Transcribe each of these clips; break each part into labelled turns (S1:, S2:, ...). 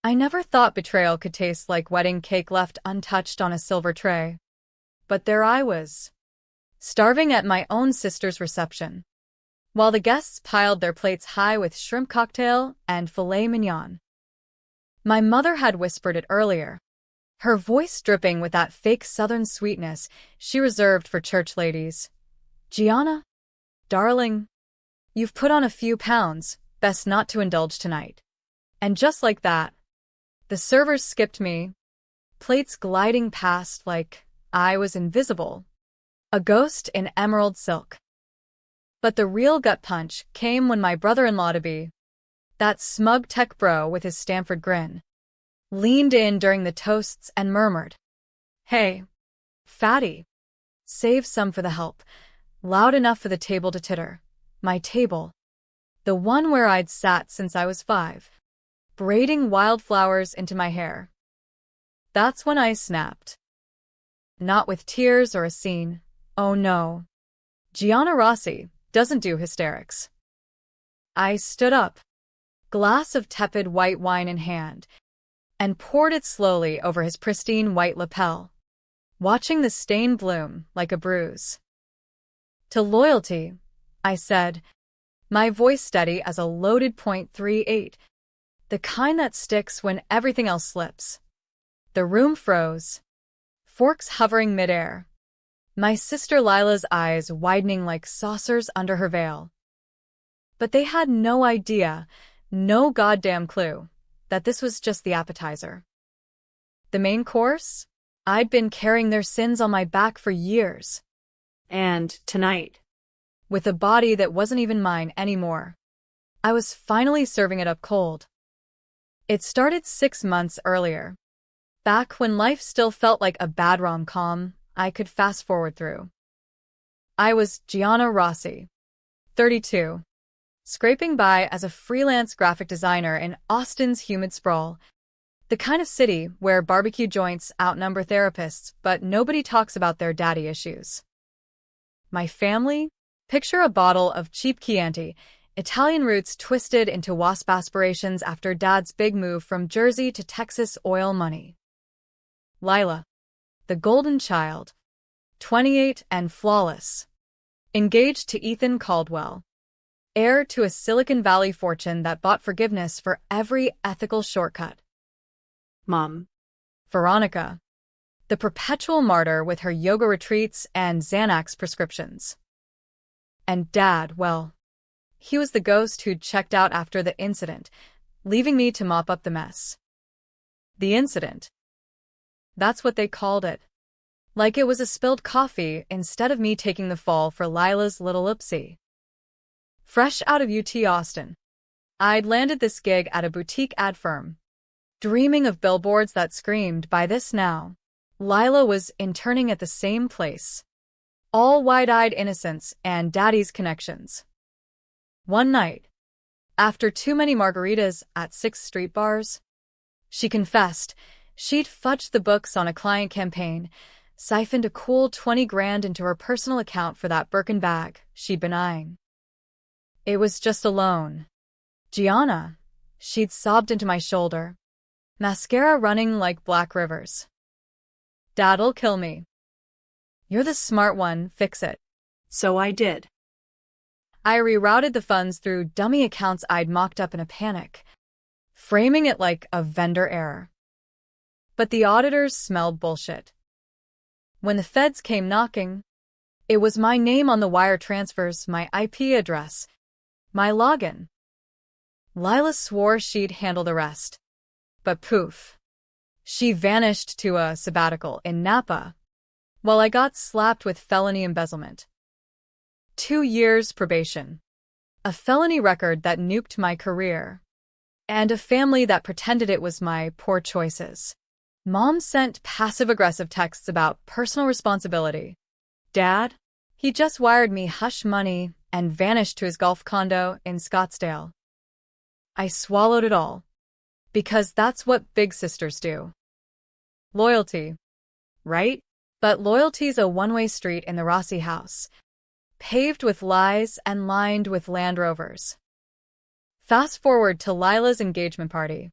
S1: I never thought betrayal could taste like wedding cake left untouched on a silver tray. But there I was, starving at my own sister's reception, while the guests piled their plates high with shrimp cocktail and filet mignon. My mother had whispered it earlier, her voice dripping with that fake southern sweetness she reserved for church ladies. "Gianna, darling, you've put on a few pounds, best not to indulge tonight." And just like that, the servers skipped me, plates gliding past like I was invisible, a ghost in emerald silk. But the real gut punch came when my brother-in-law-to-be, that smug tech bro with his Stanford grin, leaned in during the toasts and murmured, "Hey, fatty, save some for the help," loud enough for the table to titter. My table, the one where I'd sat since I was 5, braiding wildflowers into my hair. That's when I snapped. Not with tears or a scene. Oh no. Gianna Rossi doesn't do hysterics. I stood up, glass of tepid white wine in hand, and poured it slowly over his pristine white lapel, watching the stain bloom like a bruise. "To loyalty," I said, my voice steady as a loaded .38, the kind that sticks when everything else slips. The room froze, forks hovering midair, my sister Lila's eyes widening like saucers under her veil. But they had no idea, no goddamn clue, that this was just the appetizer. The main course? I'd been carrying their sins on my back for years. And tonight, with a body that wasn't even mine anymore, I was finally serving it up cold. It started 6 months earlier, back when life still felt like a bad rom-com I could fast-forward through. I was Gianna Rossi, 32, scraping by as a freelance graphic designer in Austin's humid sprawl, the kind of city where barbecue joints outnumber therapists, but nobody talks about their daddy issues. My family? Picture a bottle of cheap Chianti, Italian roots twisted into WASP aspirations after Dad's big move from Jersey to Texas oil money. Lila, the golden child, 28 and flawless, engaged to Ethan Caldwell, heir to a Silicon Valley fortune that bought forgiveness for every ethical shortcut. Mom, Veronica, the perpetual martyr with her yoga retreats and Xanax prescriptions. And Dad, well, he was the ghost who'd checked out after the incident, leaving me to mop up the mess. The incident. That's what they called it. Like it was a spilled coffee instead of me taking the fall for Lila's little oopsie. Fresh out of UT Austin, I'd landed this gig at a boutique ad firm, dreaming of billboards that screamed, "Buy this now." Lila was interning at the same place, all wide-eyed innocence and Daddy's connections. One night, after too many margaritas at 6 street bars, she confessed she'd fudged the books on a client campaign, siphoned a cool 20 grand into her personal account for that Birkin bag she'd been eyeing. It was just a loan. "Gianna," she'd sobbed into my shoulder, mascara running like black rivers. "Dad'll kill me." "You're the smart one, fix it." So I did. I rerouted the funds through dummy accounts I'd mocked up in a panic, framing it like a vendor error. But the auditors smelled bullshit. When the feds came knocking, it was my name on the wire transfers, my IP address, my login. Lila swore she'd handle the rest. But poof. She vanished to a sabbatical in Napa, while I got slapped with felony embezzlement. 2 years probation, a felony record that nuked my career, and a family that pretended it was my poor choices. Mom sent passive-aggressive texts about personal responsibility. Dad? He just wired me hush money and vanished to his golf condo in Scottsdale. I swallowed it all, because that's what big sisters do. Loyalty, right? But loyalty's a one-way street in the Rossi house, paved with lies and lined with Land Rovers. Fast forward to Lila's engagement party.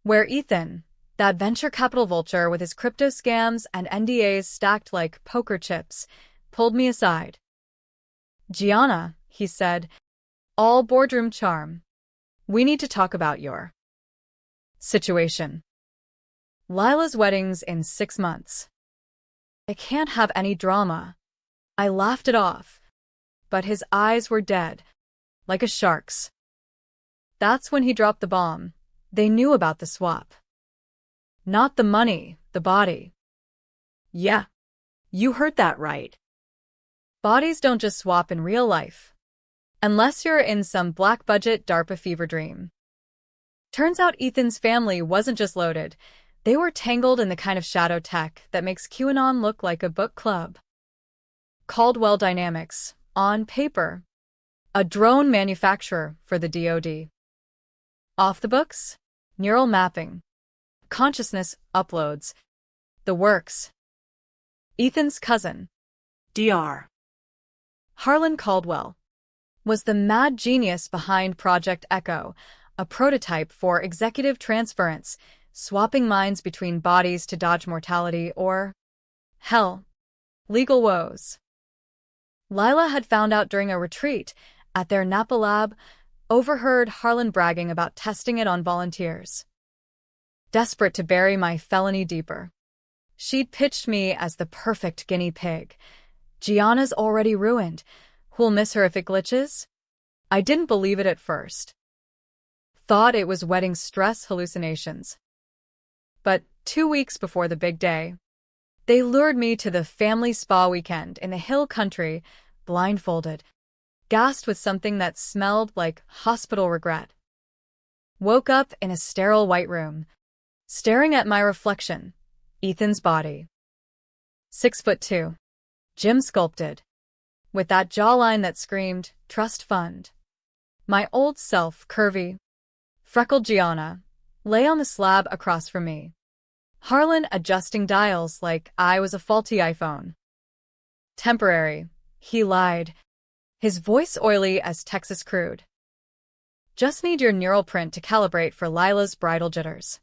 S1: Where Ethan, that venture capital vulture with his crypto scams and NDAs stacked like poker chips, pulled me aside. "Gianna," he said, all boardroom charm, "we need to talk about your situation. Lila's wedding's in 6 months. I can't have any drama." I laughed it off, but his eyes were dead, like a shark's. That's when he dropped the bomb. They knew about the swap. Not the money, the body.
S2: Yeah, you heard that right.
S1: Bodies don't just swap in real life. Unless you're in some black-budget DARPA fever dream. Turns out Ethan's family wasn't just loaded. They were tangled in the kind of shadow tech that makes QAnon look like a book club. Caldwell Dynamics, on paper. A drone manufacturer for the DoD. Off the books? Neural mapping. Consciousness uploads. The works. Ethan's cousin,
S2: Dr.
S1: Harlan Caldwell, was the mad genius behind Project Echo, a prototype for executive transference, swapping minds between bodies to dodge mortality or, hell, legal woes. Lila had found out during a retreat at their Napa lab, overheard Harlan bragging about testing it on volunteers. Desperate to bury my felony deeper, she'd pitched me as the perfect guinea pig. Gianna's already ruined. Who'll miss her if it glitches? I didn't believe it at first. Thought it was wedding stress hallucinations. But 2 weeks before the big day, they lured me to the family spa weekend in the hill country, blindfolded, gassed with something that smelled like hospital regret. Woke up in a sterile white room, staring at my reflection, Ethan's body. 6'2", gym sculpted, with that jawline that screamed, trust fund. My old self, curvy, freckled Gianna, lay on the slab across from me. Harlan adjusting dials like I was a faulty iPhone. Temporary, he lied, his voice oily as Texas crude. Just need your neural print to calibrate for Lila's bridal jitters.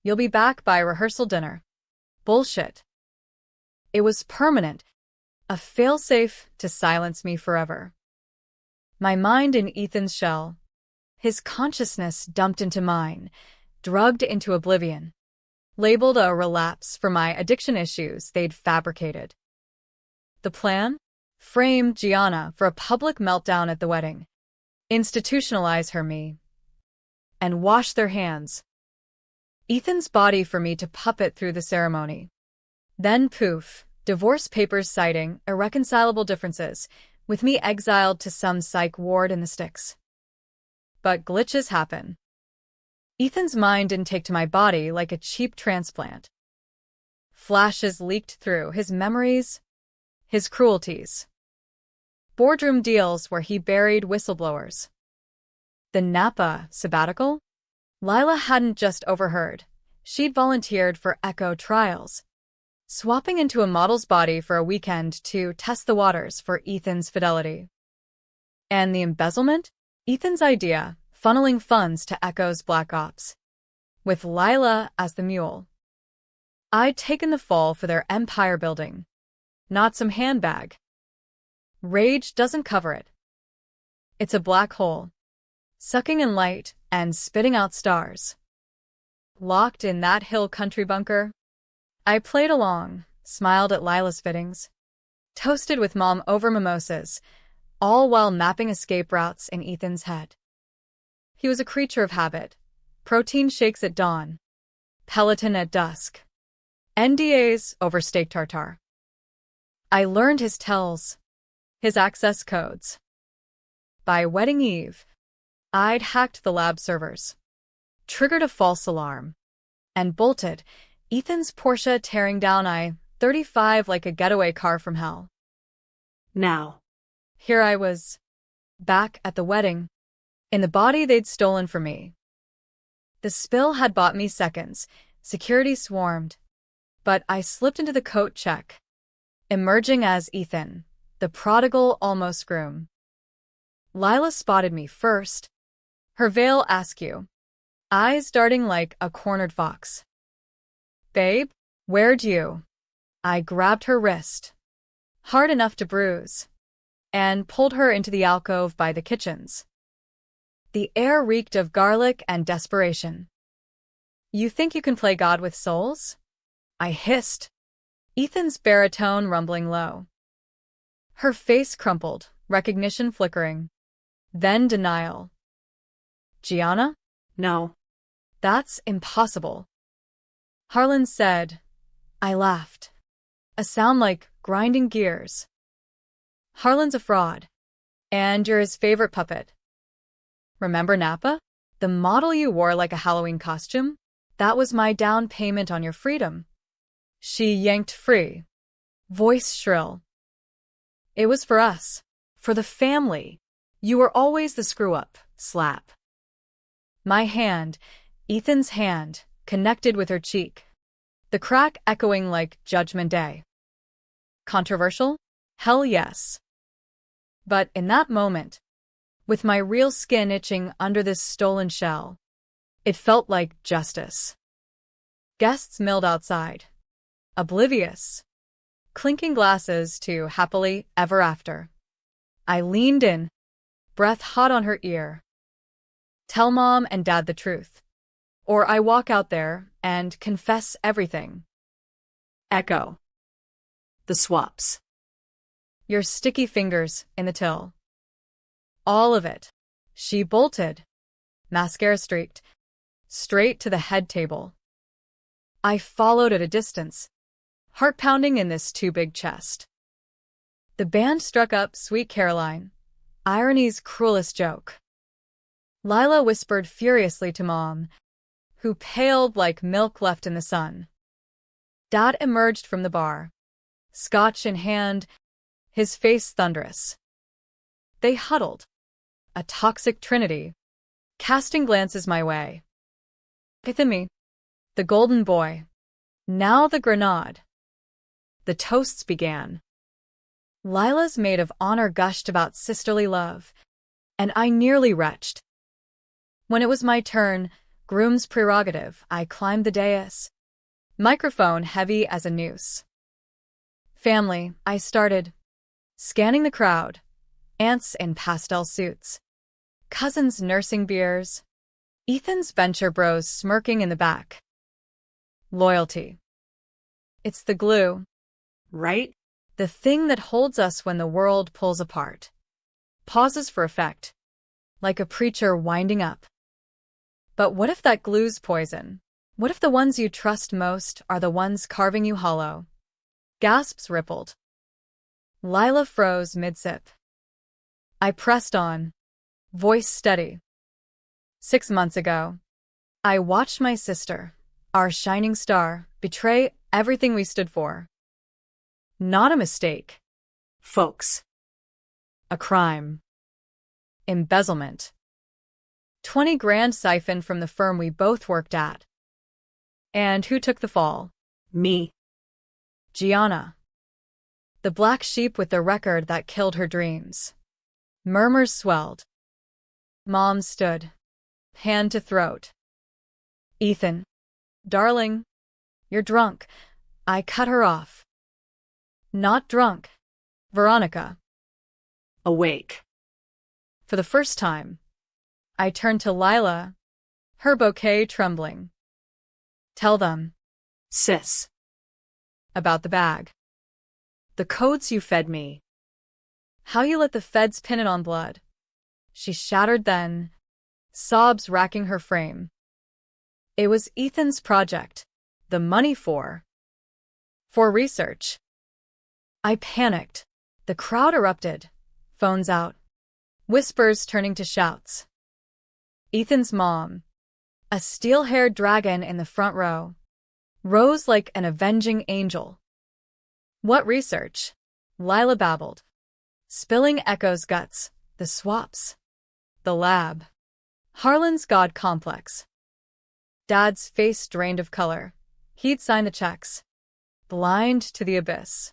S1: You'll be back by rehearsal dinner. Bullshit. It was permanent, a failsafe to silence me forever. My mind in Ethan's shell, his consciousness dumped into mine, drugged into oblivion, labeled a relapse for my addiction issues they'd fabricated. The plan? Frame Gianna for a public meltdown at the wedding, institutionalize her me, and wash their hands. Ethan's body for me to puppet through the ceremony. Then poof, divorce papers citing irreconcilable differences, with me exiled to some psych ward in the sticks. But glitches happen. Ethan's mind didn't take to my body like a cheap transplant. Flashes leaked through his memories, his cruelties. Boardroom deals where he buried whistleblowers. The Napa sabbatical? Lila hadn't just overheard. She'd volunteered for Echo trials, swapping into a model's body for a weekend to test the waters for Ethan's fidelity. And the embezzlement? Ethan's idea, funneling funds to Echo's Black Ops, with Lila as the mule. I'd taken the fall for their empire building, not some handbag. Rage doesn't cover it. It's a black hole, sucking in light and spitting out stars. Locked in that hill country bunker, I played along, smiled at Lila's fittings, toasted with Mom over mimosas, all while mapping escape routes in Ethan's head. He was a creature of habit. Protein shakes at dawn, Peloton at dusk, NDAs over steak tartare. I learned his tells, his access codes. By wedding eve, I'd hacked the lab servers, triggered a false alarm, and bolted, Ethan's Porsche tearing down I-35 like a getaway car from hell.
S2: Now,
S1: here I was, back at the wedding, in the body they'd stolen from me. The spill had bought me seconds, security swarmed, but I slipped into the coat check, emerging as Ethan, the prodigal almost groom. Lila spotted me first, her veil askew. eyes darting like a cornered fox. Babe, where'd you? I grabbed her wrist, hard enough to bruise, and pulled her into the alcove by the kitchens. The air reeked of garlic and desperation. You think you can play God with souls? I hissed, Ethan's baritone rumbling low. Her face crumpled, recognition flickering. Then denial. Gianna?
S2: No.
S1: That's impossible. Harlan said. I laughed. A sound like grinding gears. Harlan's a fraud. And you're his favorite puppet. Remember Napa? The model you wore like a Halloween costume? That was my down payment on your freedom. She yanked free. Voice shrill. It was for us. For the family. You were always the screw-up. Slap. My hand, Ethan's hand, connected with her cheek. The crack echoing like Judgment Day. Controversial? Hell yes. But in that moment, with my real skin itching under this stolen shell, it felt like justice. Guests milled outside, oblivious, clinking glasses to happily ever after. I leaned in, breath hot on her ear. Tell Mom and Dad the truth, or I walk out there and confess everything.
S2: Echo. The swaps.
S1: Your sticky fingers in the till. All of it. She bolted, mascara streaked, straight to the head table. I followed at a distance, heart pounding in this too big chest. The band struck up Sweet Caroline, irony's cruelest joke. Lila whispered furiously to Mom, who paled like milk left in the sun. Dad emerged from the bar, scotch in hand, his face thunderous. They huddled, a toxic trinity, casting glances my way. Pithimi, the golden boy, now the grenade. The toasts began. Lila's maid of honor gushed about sisterly love, and I nearly retched. When it was my turn, groom's prerogative, I climbed the dais, microphone heavy as a noose. Family, I started, scanning the crowd, aunts in pastel suits, cousins nursing beers, Ethan's venture bros smirking in the back. Loyalty. It's the glue.
S2: Right?
S1: The thing that holds us when the world pulls apart. Pauses for effect, like a preacher winding up. But what if that glue's poison? What if the ones you trust most are the ones carving you hollow? Gasps rippled. Lila froze mid-sip. I pressed on, voice steady. 6 months ago, I watched my sister, our shining star, betray everything we stood for. Not a mistake.
S2: Folks.
S1: A crime. Embezzlement. 20 grand siphoned from the firm we both worked at. And who took the fall?
S2: Me.
S1: Gianna. The black sheep with the record that killed her dreams. Murmurs swelled. Mom stood, hand to throat. Ethan. Darling. You're drunk. I cut her off. Not drunk. Veronica.
S2: Awake.
S1: For the first time, I turned to Lila, her bouquet trembling. Tell them.
S2: Sis.
S1: About the bag.
S2: The codes you fed me.
S1: How you let the feds pin it on blood. She shattered then, sobs racking her frame. It was Ethan's project. The money for research. I panicked. The crowd erupted. Phones out. Whispers turning to shouts. Ethan's mom, a steel-haired dragon in the front row, rose like an avenging angel. What research? Lila babbled, spilling Echo's guts, the swaps, the lab, Harlan's God complex. Dad's face drained of color. He'd signed the checks, blind to the abyss.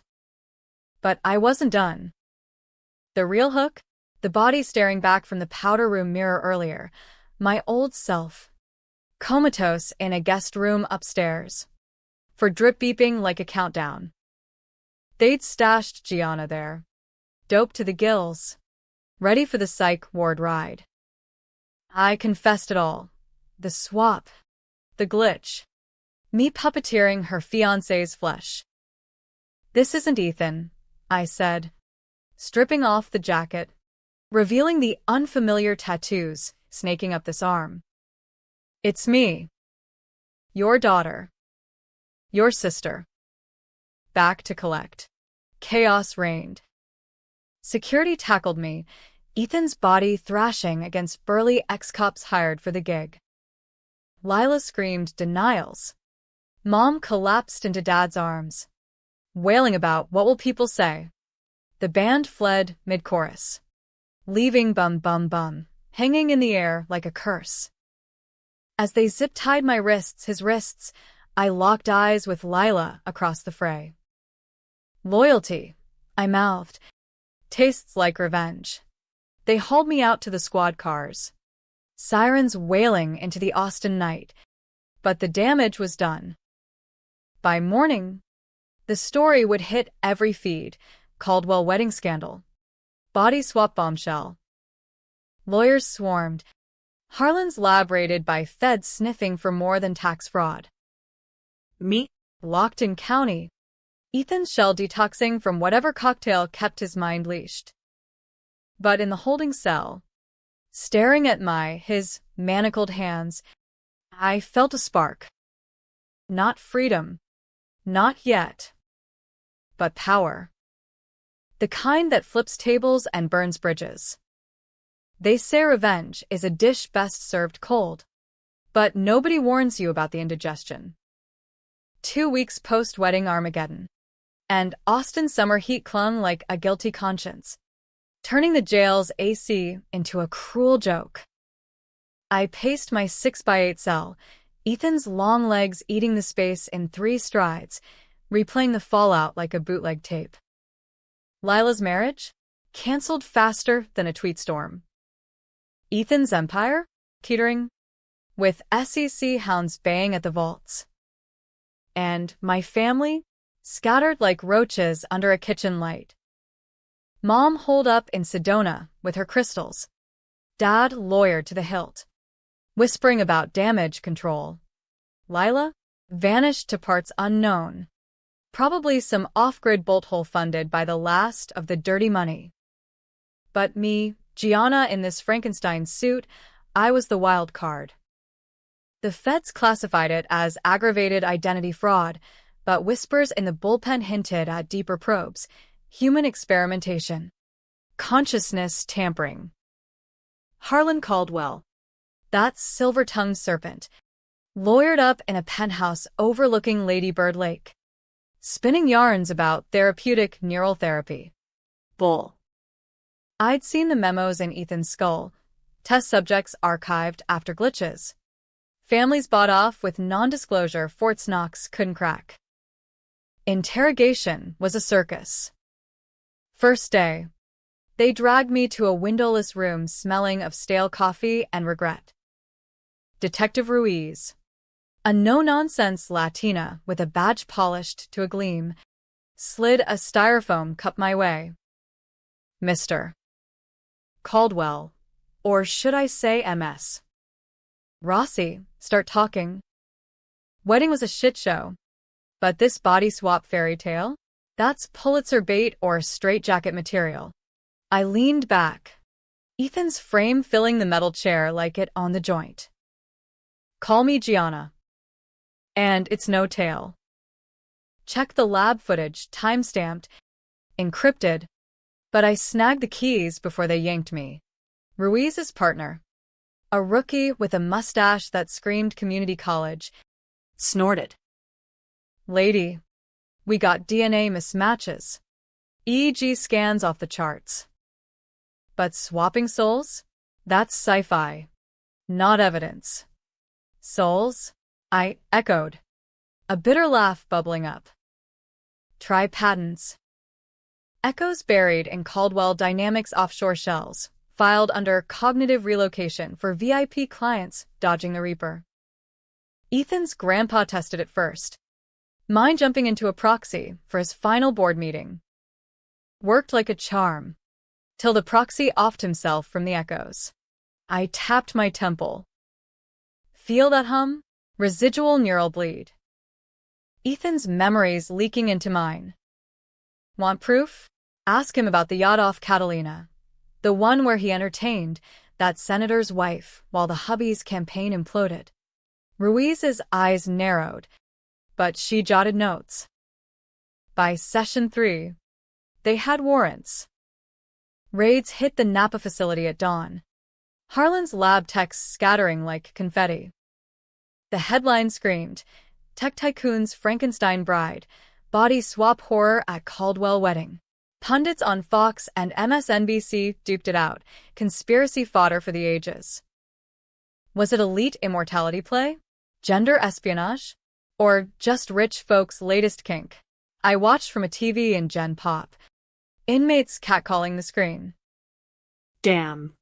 S1: But I wasn't done. The real hook? The body staring back from the powder room mirror earlier. My old self. comatose in a guest room upstairs, for drip beeping like a countdown. They'd stashed Gianna there, doped to the gills, ready for the psych ward ride. I confessed it all. The swap, the glitch, me puppeteering her fiancé's flesh. "This isn't Ethan," I said, stripping off the jacket, revealing the unfamiliar tattoos snaking up this arm. "It's me. Your daughter. Your sister." Back to collect. Chaos reigned. Security tackled me, Ethan's body thrashing against burly ex-cops hired for the gig. Lila screamed denials. Mom collapsed into Dad's arms, wailing about what will people say. The band fled mid-chorus, leaving Bum Bum Bum hanging in the air like a curse. As they zip-tied my wrists, his wrists, I locked eyes with Lila across the fray. "Loyalty," I mouthed, "tastes like revenge." They hauled me out to the squad cars, sirens wailing into the Austin night, but the damage was done. By morning, the story would hit every feed: Caldwell wedding scandal, body swap bombshell. Lawyers swarmed, Harlan's lab raided by feds sniffing for more than tax fraud. Me, locked in county, Ethan's shell detoxing from whatever cocktail kept his mind leashed. But in the holding cell, staring at his manacled hands, I felt a spark. Not freedom, not yet, but power. The kind that flips tables and burns bridges. They say revenge is a dish best served cold, but nobody warns you about the indigestion. 2 weeks post-wedding Armageddon, and Austin summer heat clung like a guilty conscience, turning the jail's AC into a cruel joke. I paced my 6x8 cell, Ethan's long legs eating the space in 3 strides, replaying the fallout like a bootleg tape. Lila's marriage? Cancelled faster than a tweet storm. Ethan's empire? Teetering, with SEC hounds baying at the vaults. And my family? Scattered like roaches under a kitchen light. Mom holed up in Sedona with her crystals. Dad lawyered to the hilt, whispering about damage control. Lila vanished to parts unknown. Probably some off-grid bolt hole funded by the last of the dirty money. But me, Gianna in this Frankenstein suit, I was the wild card. The feds classified it as aggravated identity fraud, but whispers in the bullpen hinted at deeper probes: human experimentation, consciousness tampering. Harlan Caldwell, that silver-tongued serpent, lawyered up in a penthouse overlooking Lady Bird Lake, spinning yarns about therapeutic neural therapy. Bull. I'd seen the memos in Ethan's skull, test subjects archived after glitches. Families bought off with non-disclosure Fort Knox couldn't crack. Interrogation was a circus. First day, they dragged me to a windowless room smelling of stale coffee and regret. Detective Ruiz, a no-nonsense Latina with a badge polished to a gleam, slid a styrofoam cup my way. Mr. Caldwell, or should I say MS? Rossi, start talking. Wedding was a shit show. But this body swap fairy tale? That's Pulitzer bait or straitjacket material. I leaned back, Ethan's frame filling the metal chair like it on the joint. Call me Gianna. And it's no tale. Check the lab footage, time-stamped, encrypted, but I snagged the keys before they yanked me. Ruiz's partner, a rookie with a mustache that screamed community college, snorted. Lady, we got DNA mismatches. EEG scans off the charts. But swapping souls? That's sci-fi. Not evidence. Souls? I echoed, a bitter laugh bubbling up. Try patents. Echoes buried in Caldwell Dynamics offshore shells, filed under cognitive relocation for VIP clients dodging the Reaper. Ethan's grandpa tested it first, mind jumping into a proxy for his final board meeting. Worked like a charm, till the proxy offed himself from the echoes. I tapped my temple. Feel that hum? Residual neural bleed. Ethan's memories leaking into mine. Want proof? Ask him about the yacht off Catalina, the one where he entertained that senator's wife while the hubby's campaign imploded. Ruiz's eyes narrowed, but she jotted notes. By session 3, they had warrants. Raids hit the Napa facility at dawn. Harlan's lab techs scattering like confetti. The headline screamed, Tech Tycoon's Frankenstein Bride, Body Swap Horror at Caldwell Wedding. Pundits on Fox and MSNBC duped it out, conspiracy fodder for the ages. Was it elite immortality play? Gender espionage? Or just rich folks' latest kink? I watched from a TV in Gen Pop. Inmates catcalling the screen.
S2: Damn.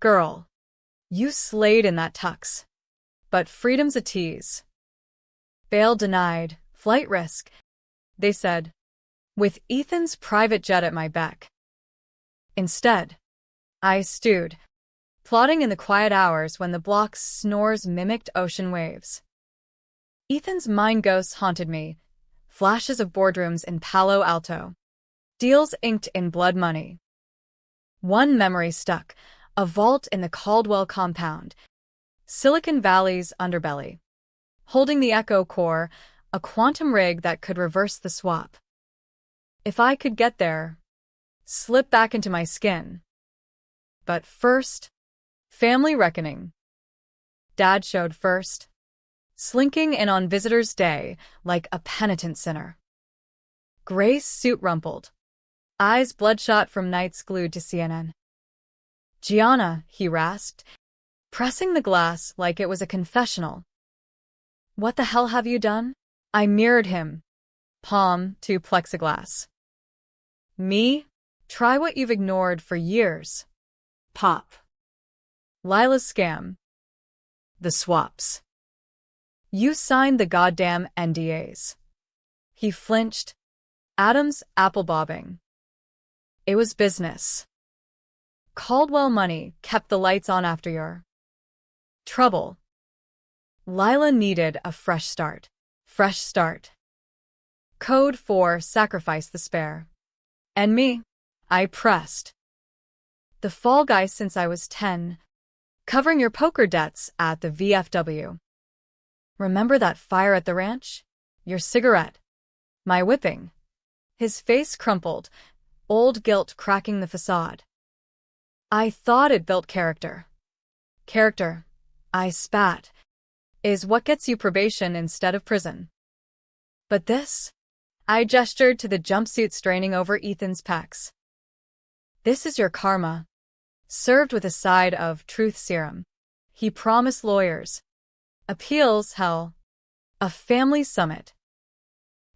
S1: Girl, you slayed in that tux. But freedom's a tease. Bail denied, flight risk, they said, with Ethan's private jet at my beck. Instead, I stewed, plotting in the quiet hours when the block's snores mimicked ocean waves. Ethan's mind ghosts haunted me, flashes of boardrooms in Palo Alto, deals inked in blood money. One memory stuck, a vault in the Caldwell compound, Silicon Valley's underbelly. Holding the Echo core, a quantum rig that could reverse the swap. If I could get there, slip back into my skin. But first, family reckoning. Dad showed first, slinking in on visitor's day like a penitent sinner. Gray's suit rumpled, eyes bloodshot from nights glued to CNN. Gianna, he rasped, pressing the glass like it was a confessional. What the hell have you done? I mirrored him, palm to plexiglass. Me? Try what you've ignored for years.
S2: Pop.
S1: Lila's scam. The swaps. You signed the goddamn NDAs. He flinched, Adam's apple bobbing. It was business. Caldwell money kept the lights on after your trouble. Lila needed a fresh start. Fresh start. Code for sacrifice the spare. And me, I pressed. The fall guy since I was 10, covering your poker debts at the VFW. Remember that fire at the ranch? Your cigarette. My whipping. His face crumpled, old guilt cracking the facade. I thought it built character. Character, I spat, is what gets you probation instead of prison. But this? I gestured to the jumpsuit straining over Ethan's pecs. This is your karma. Served with a side of truth serum. He promised lawyers. Appeals, hell. A family summit.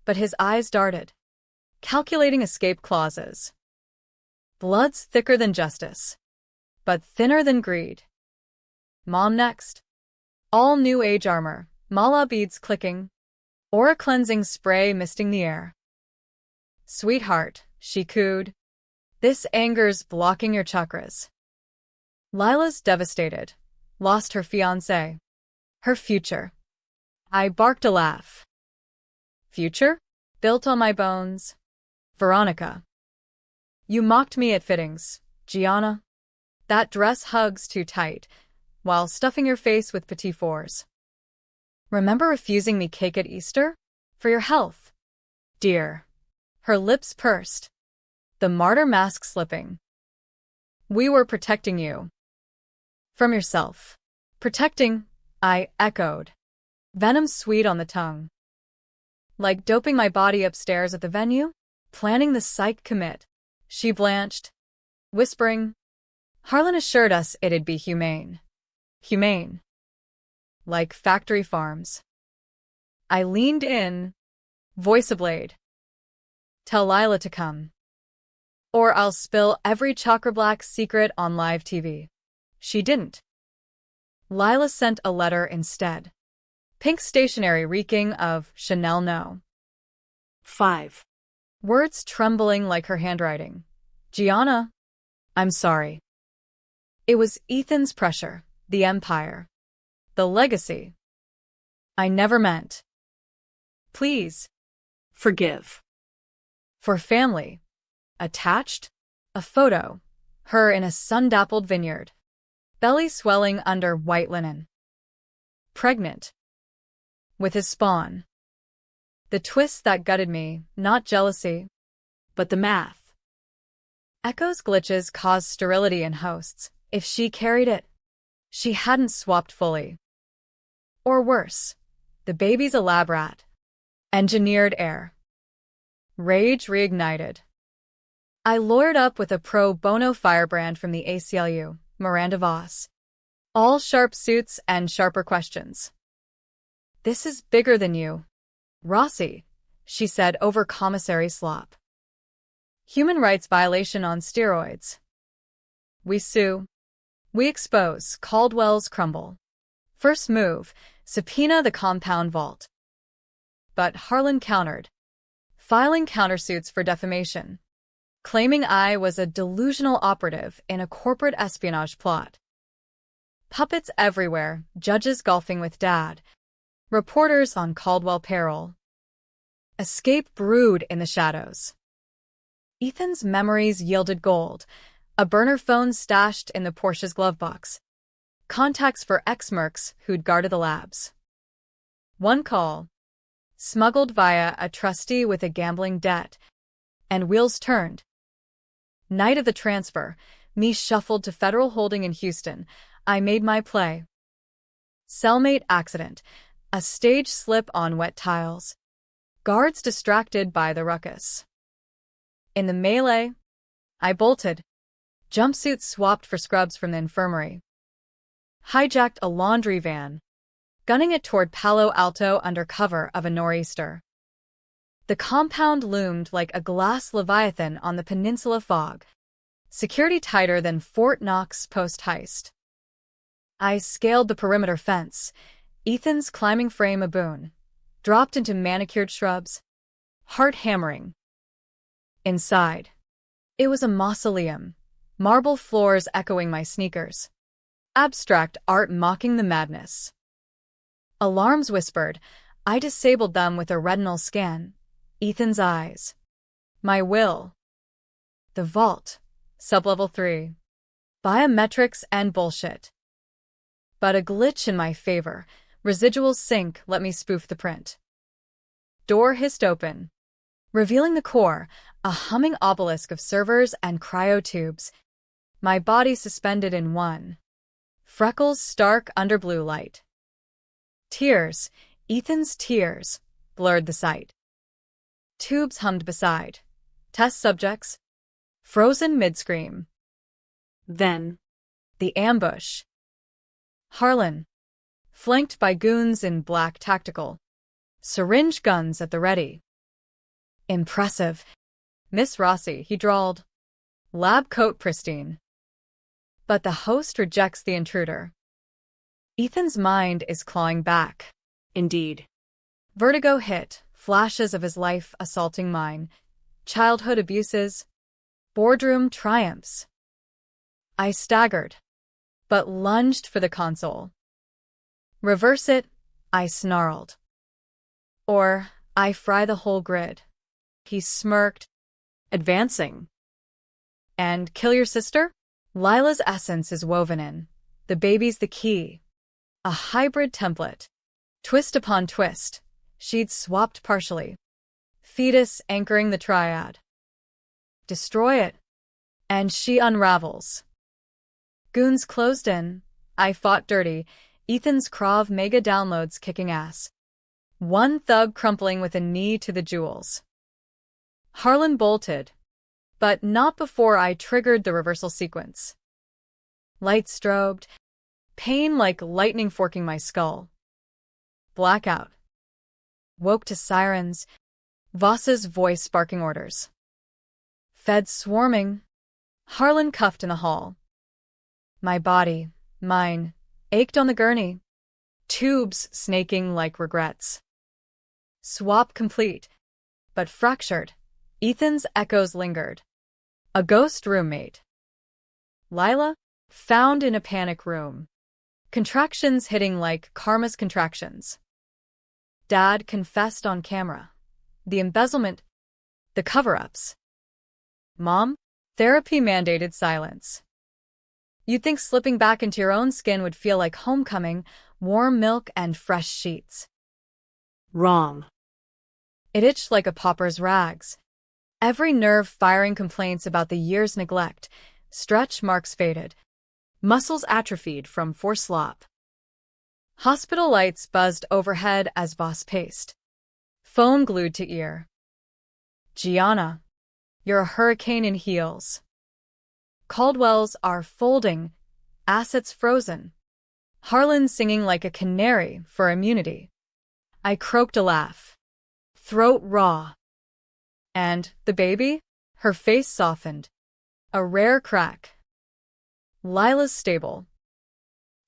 S1: But his eyes darted, calculating escape clauses. Blood's thicker than justice, but thinner than greed. Mom next. All new age armor, mala beads clicking, aura cleansing spray misting the air. Sweetheart, she cooed. This anger's blocking your chakras. Lila's devastated, lost her fiancé. Her future. I barked a laugh. Future? Built on my bones. Veronica. You mocked me at fittings, Gianna. That dress hugs too tight, while stuffing your face with petit fours. Remember refusing me cake at Easter? For your health. Dear. Her lips pursed, the martyr mask slipping. We were protecting you. From yourself. Protecting, I echoed. Venom sweet on the tongue. Like doping my body upstairs at the venue? Planning the psych commit. She blanched, whispering. Harlan assured us it'd be humane. Humane. Like factory farms. I leaned in, voice ablade. Tell Lila to come. Or I'll spill every chakra black secret on live TV. She didn't. Lila sent a letter instead. Pink stationery reeking of Chanel no.
S2: 5.
S1: Words trembling like her handwriting. Gianna, I'm sorry. It was Ethan's pressure, the empire, the legacy. I never meant. Please.
S2: Forgive.
S1: For family. Attached? A photo. Her in a sun-dappled vineyard. Belly swelling under white linen. Pregnant. With his spawn. The twist that gutted me, not jealousy, but the math. Echo's glitches caused sterility in hosts. If she carried it, she hadn't swapped fully. Or worse, the baby's a lab rat. Engineered air. Rage reignited. I lawyered up with a pro bono firebrand from the ACLU, Miranda Voss. All sharp suits and sharper questions. This is bigger than you, Rossi, she said over commissary slop. Human rights violation on steroids. We sue. We expose Caldwell's crumble. First move, subpoena the compound vault. But Harlan countered, filing countersuits for defamation, claiming I was a delusional operative in a corporate espionage plot. Puppets everywhere, judges golfing with Dad, reporters on Caldwell payroll. Escape brewed in the shadows. Ethan's memories yielded gold, a burner phone stashed in the Porsche's glove box, contacts for ex-mercs who'd guarded the labs. One call, smuggled via a trustee with a gambling debt, and wheels turned. Night of the transfer, me shuffled to federal holding in Houston. I made my play. Cellmate accident, a stage slip on wet tiles. Guards distracted by the ruckus. In the melee, I bolted. Jumpsuit swapped for scrubs from the infirmary. Hijacked a laundry van, gunning it toward Palo Alto under cover of a nor'easter. The compound loomed like a glass leviathan on the peninsula fog, security tighter than Fort Knox post-heist. I scaled the perimeter fence, Ethan's climbing frame a boon, dropped into manicured shrubs, heart hammering. Inside, it was a mausoleum, marble floors echoing my sneakers, abstract art mocking the madness. Alarms whispered. I disabled them with a retinal scan. Ethan's eyes. My will. The vault. Sublevel 3. Biometrics and bullshit. But a glitch in my favor. Residual sync let me spoof the print. Door hissed open, revealing the core, a humming obelisk of servers and cryotubes. My body suspended in one. Freckles stark under blue light. Tears, Ethan's tears, blurred the sight. Tubes hummed beside. Test subjects. Frozen mid-scream.
S2: Then,
S1: the ambush. Harlan, flanked by goons in black tactical. Syringe guns at the ready. Impressive. Miss Rossi, he drawled. Lab coat pristine. But the host rejects the intruder. Ethan's mind is clawing back.
S2: Indeed.
S1: Vertigo hit, flashes of his life assaulting mine. Childhood abuses. Boardroom triumphs. I staggered, but lunged for the console. Reverse it, I snarled. Or, I fry the whole grid. He smirked, advancing. And kill your sister? Lila's essence is woven in. The baby's the key. A hybrid template. Twist upon twist. She'd swapped partially. Fetus anchoring the triad. Destroy it. And she unravels. Goons closed in. I fought dirty. Ethan's Krav Maga downloads kicking ass. One thug crumpling with a knee to the jewels. Harlan bolted, but not before I triggered the reversal sequence. Light strobed, pain like lightning forking my skull. Blackout. Woke to sirens, Voss's voice barking orders. Feds swarming. Harlan cuffed in the hall. My body, mine, ached on the gurney. tubes snaking like regrets. Swap complete, but fractured. Ethan's echoes lingered. A ghost roommate. Lila, found in a panic room. Contractions hitting like karma's contractions. Dad confessed on camera. The embezzlement, the cover-ups. Mom, therapy mandated silence. You'd think slipping back into your own skin would feel like homecoming, warm milk and fresh sheets.
S2: Wrong.
S1: It itched like a pauper's rags. Every nerve firing complaints about the year's neglect. Stretch marks faded. Muscles atrophied from forced slop. Hospital lights buzzed overhead as Voss paced. Phone glued to ear. Gianna, you're a hurricane in heels. Caldwells are folding, assets frozen. Harlan singing like a canary for immunity. I croaked a laugh. Throat raw. And the baby? Her face softened. A rare crack. Lila's stable.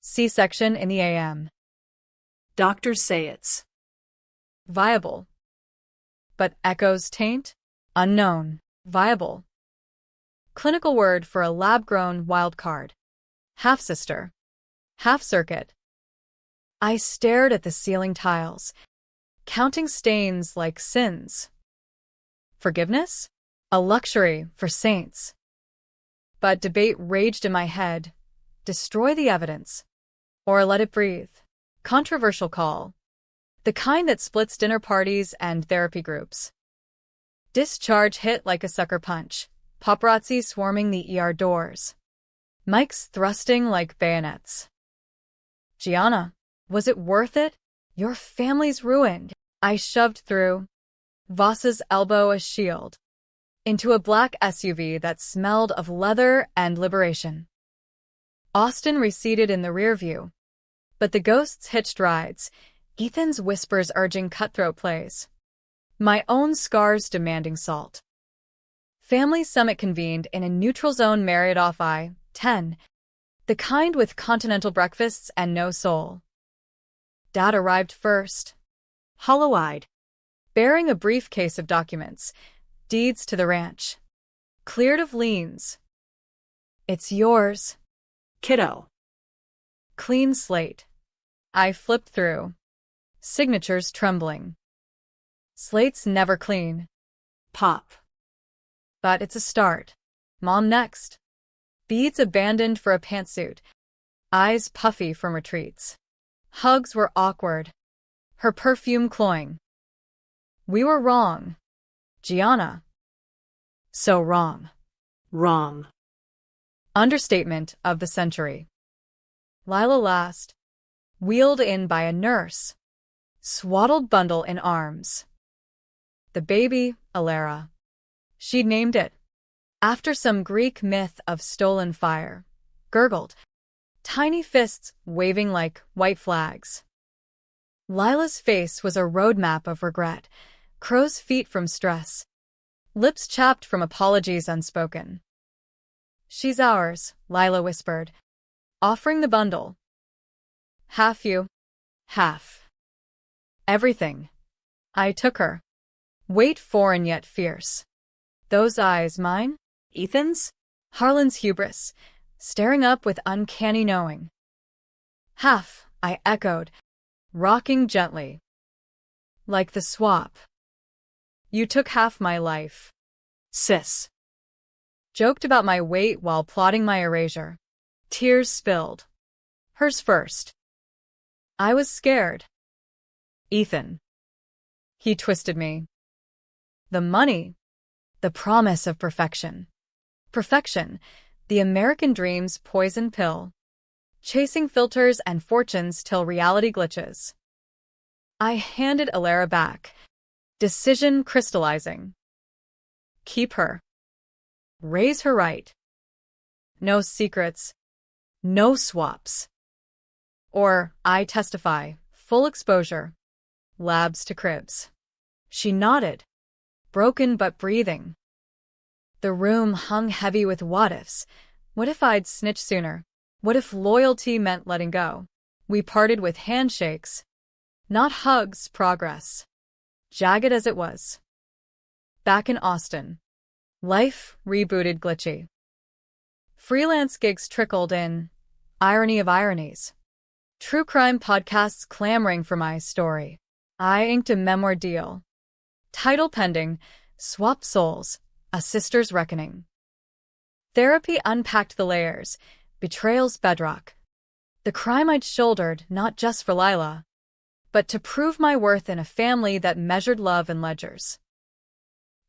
S1: C-section in the AM.
S2: Doctors say it's
S1: Viable. But echoes taint? Unknown. Viable. Clinical word for a lab-grown wild card. Half-sister. Half-circuit. I stared at the ceiling tiles, counting stains like sins. Forgiveness? A luxury for saints. But debate raged in my head. Destroy the evidence. Or let it breathe. Controversial call. The kind that splits dinner parties and therapy groups. Discharge hit like a sucker punch. Paparazzi swarming the ER doors. Mics thrusting like bayonets. Gianna, was it worth it? Your family's ruined. I shoved through. Voss's elbow a shield. Into a black SUV that smelled of leather and liberation. Austin receded in the rear view. But the ghosts hitched rides, Ethan's whispers urging cutthroat plays. My own scars demanding salt. Family summit convened in a neutral zone Marriott off I-10, the kind with continental breakfasts and no soul. Dad arrived first, hollow-eyed, bearing a briefcase of documents, deeds to the ranch, cleared of liens. It's yours,
S2: kiddo.
S1: Clean slate. I flipped through, signatures trembling. Slates never clean.
S2: Pop.
S1: But it's a start. Mom next. Beads abandoned for a pantsuit. Eyes puffy from retreats. Hugs were awkward. Her perfume cloying. We were wrong. Gianna. So wrong.
S2: Wrong.
S1: Understatement of the century. Lila last. Wheeled in by a nurse. Swaddled bundle in arms. The baby, Alara. She'd named it. After some Greek myth of stolen fire. Gurgled. Tiny fists waving like white flags. Lila's face was a roadmap of regret. Crow's feet from stress. Lips chapped from apologies unspoken. She's ours, Lila whispered, offering the bundle. Half you, half. Everything. I took her. Weight foreign yet fierce. Those eyes mine?
S2: Ethan's?
S1: Harlan's hubris, staring up with uncanny knowing. Half, I echoed, rocking gently. Like the swap. You took half my life.
S2: Sis.
S1: Joked about my weight while plotting my erasure. Tears spilled. Hers first. I was scared. Ethan. He twisted me. The money. The promise of perfection. Perfection, the American dream's poison pill. Chasing filters and fortunes till reality glitches. I handed Alara back. Decision crystallizing. Keep her. Raise her right. No secrets. No swaps. Or, I testify, full exposure. Labs to cribs. She nodded. Broken but breathing. The room hung heavy with what-ifs. What if I'd snitched sooner? What if loyalty meant letting go? We parted with handshakes, not hugs, progress, jagged as it was. Back in Austin. Life rebooted glitchy. Freelance gigs trickled in. Irony of ironies. True crime podcasts clamoring for my story. I inked a memoir deal. Title pending. Swap souls. A sister's reckoning. Therapy unpacked the layers. Betrayal's bedrock. The crime I'd shouldered, not just for Lila, but to prove my worth in a family that measured love in ledgers.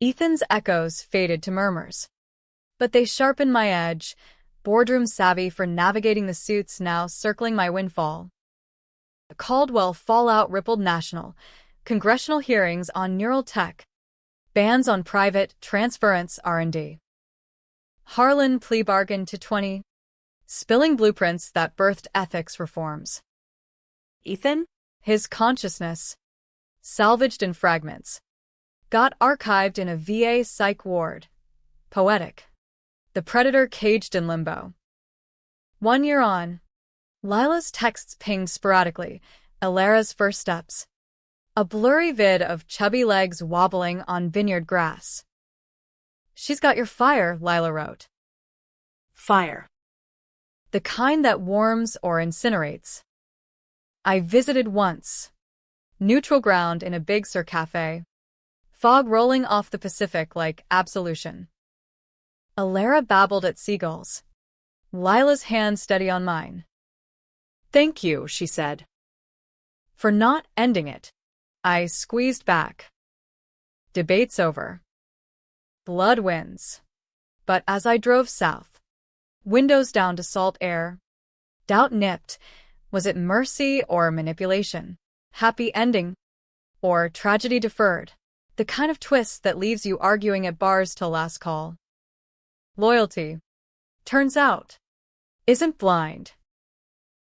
S1: Ethan's echoes faded to murmurs, but they sharpened my edge, boardroom savvy for navigating the suits now circling my windfall. Caldwell fallout rippled national, congressional hearings on neural tech, bans on private transference R&D. Harlan plea bargain to 20, spilling blueprints that birthed ethics reforms.
S2: Ethan?
S1: His consciousness, salvaged in fragments, got archived in a VA psych ward. Poetic. The predator caged in limbo. 1 year on. Lila's texts pinged sporadically, Alara's first steps. A blurry vid of chubby legs wobbling on vineyard grass. She's got your fire, Lila wrote.
S2: Fire.
S1: The kind that warms or incinerates. I visited once. Neutral ground in a Big Sur cafe. Fog rolling off the Pacific like absolution. Alara babbled at seagulls. Lila's hand steady on mine.
S2: Thank you, she said.
S1: For not ending it. I squeezed back. Debate's over. Blood wins. But as I drove south, windows down to salt air, doubt nipped. Was it mercy or manipulation? Happy ending? Or tragedy deferred? The kind of twist that leaves you arguing at bars till last call. Loyalty, turns out, isn't blind.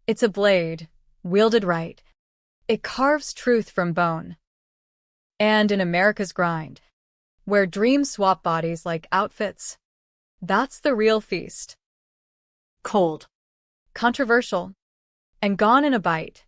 S1: It's a blade, wielded right. It carves truth from bone. And in America's grind, where dreams swap bodies like outfits, that's the real feast.
S2: Cold.
S1: Controversial. And gone in a bite.